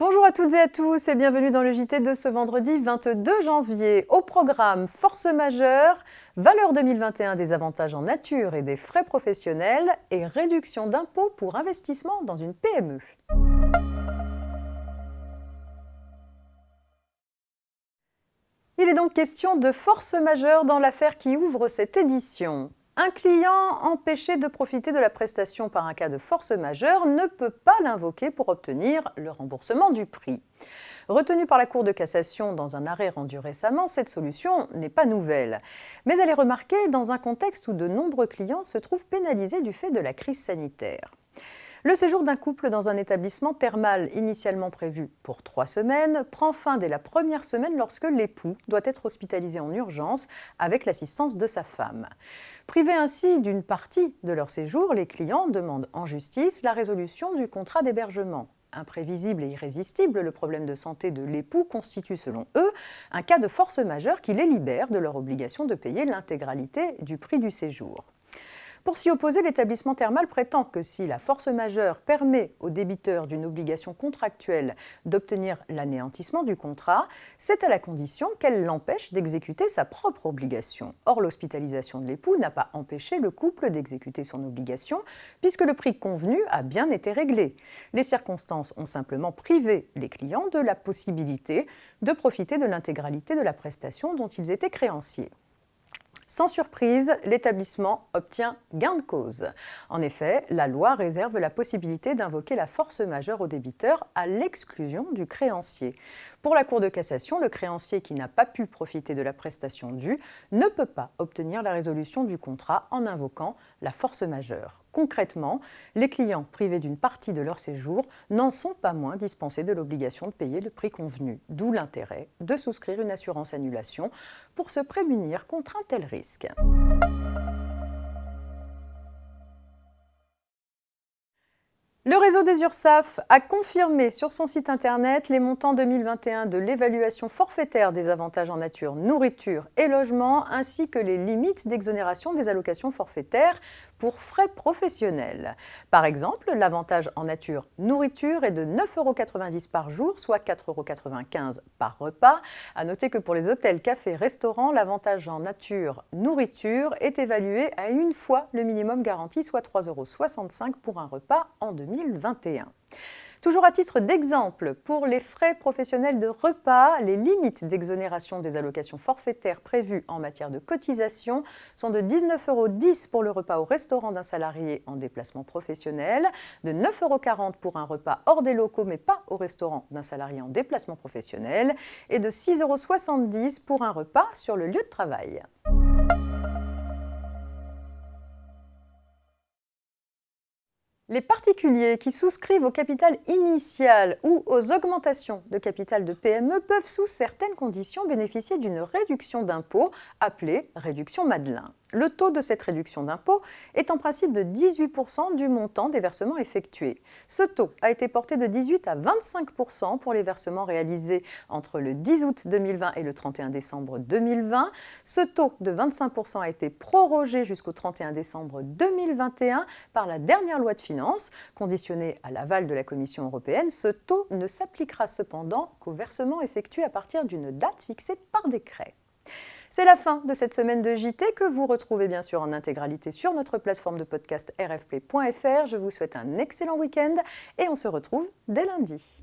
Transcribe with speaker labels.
Speaker 1: Bonjour à toutes et à tous et bienvenue dans le JT de ce vendredi 22 janvier. Au programme Force majeure, valeur 2021 des avantages en nature et des frais professionnels et réduction d'impôts pour investissement dans une PME. Il est donc question de force majeure dans l'affaire qui ouvre cette édition. Un client empêché de profiter de la prestation par un cas de force majeure ne peut pas l'invoquer pour obtenir le remboursement du prix. Retenue par la Cour de cassation dans un arrêt rendu récemment, cette solution n'est pas nouvelle. Mais elle est remarquée dans un contexte où de nombreux clients se trouvent pénalisés du fait de la crise sanitaire. Le séjour d'un couple dans un établissement thermal initialement prévu pour 3 semaines prend fin dès la première semaine lorsque l'époux doit être hospitalisé en urgence avec l'assistance de sa femme. Privés ainsi d'une partie de leur séjour, les clients demandent en justice la résolution du contrat d'hébergement. Imprévisible et irrésistible, le problème de santé de l'époux constitue selon eux un cas de force majeure qui les libère de leur obligation de payer l'intégralité du prix du séjour. Pour s'y opposer, l'établissement thermal prétend que si la force majeure permet au débiteur d'une obligation contractuelle d'obtenir l'anéantissement du contrat, c'est à la condition qu'elle l'empêche d'exécuter sa propre obligation. Or, l'hospitalisation de l'époux n'a pas empêché le couple d'exécuter son obligation, puisque le prix convenu a bien été réglé. Les circonstances ont simplement privé les clients de la possibilité de profiter de l'intégralité de la prestation dont ils étaient créanciers. Sans surprise, l'établissement obtient gain de cause. En effet, la loi réserve la possibilité d'invoquer la force majeure au débiteur à l'exclusion du créancier. Pour la Cour de cassation, le créancier qui n'a pas pu profiter de la prestation due ne peut pas obtenir la résolution du contrat en invoquant la force majeure. Concrètement, les clients privés d'une partie de leur séjour n'en sont pas moins dispensés de l'obligation de payer le prix convenu, d'où l'intérêt de souscrire une assurance annulation pour se prémunir contre un tel risque. Le réseau des URSSAF a confirmé sur son site internet les montants 2021 de l'évaluation forfaitaire des avantages en nature, nourriture et logement, ainsi que les limites d'exonération des allocations forfaitaires pour frais professionnels. Par exemple, l'avantage en nature nourriture est de 9,90 € par jour, soit 4,95 € par repas. À noter que pour les hôtels, cafés, restaurants, l'avantage en nature nourriture est évalué à une fois le minimum garanti, soit 3,65 € pour un repas en 2021. Toujours à titre d'exemple, pour les frais professionnels de repas, les limites d'exonération des allocations forfaitaires prévues en matière de cotisation sont de 19,10 € pour le repas au restaurant d'un salarié en déplacement professionnel, de 9,40 € pour un repas hors des locaux mais pas au restaurant d'un salarié en déplacement professionnel et de 6,70 € pour un repas sur le lieu de travail. Les particuliers qui souscrivent au capital initial ou aux augmentations de capital de PME peuvent, sous certaines conditions, bénéficier d'une réduction d'impôt appelée réduction Madelin. Le taux de cette réduction d'impôt est en principe de 18% du montant des versements effectués. Ce taux a été porté de 18 à 25% pour les versements réalisés entre le 10 août 2020 et le 31 décembre 2020. Ce taux de 25% a été prorogé jusqu'au 31 décembre 2021 par la dernière loi de finances. Conditionné à l'aval de la Commission européenne, ce taux ne s'appliquera cependant qu'aux versements effectués à partir d'une date fixée par décret. C'est la fin de cette semaine de JT que vous retrouvez bien sûr en intégralité sur notre plateforme de podcast rfplay.fr. Je vous souhaite un excellent week-end et on se retrouve dès lundi.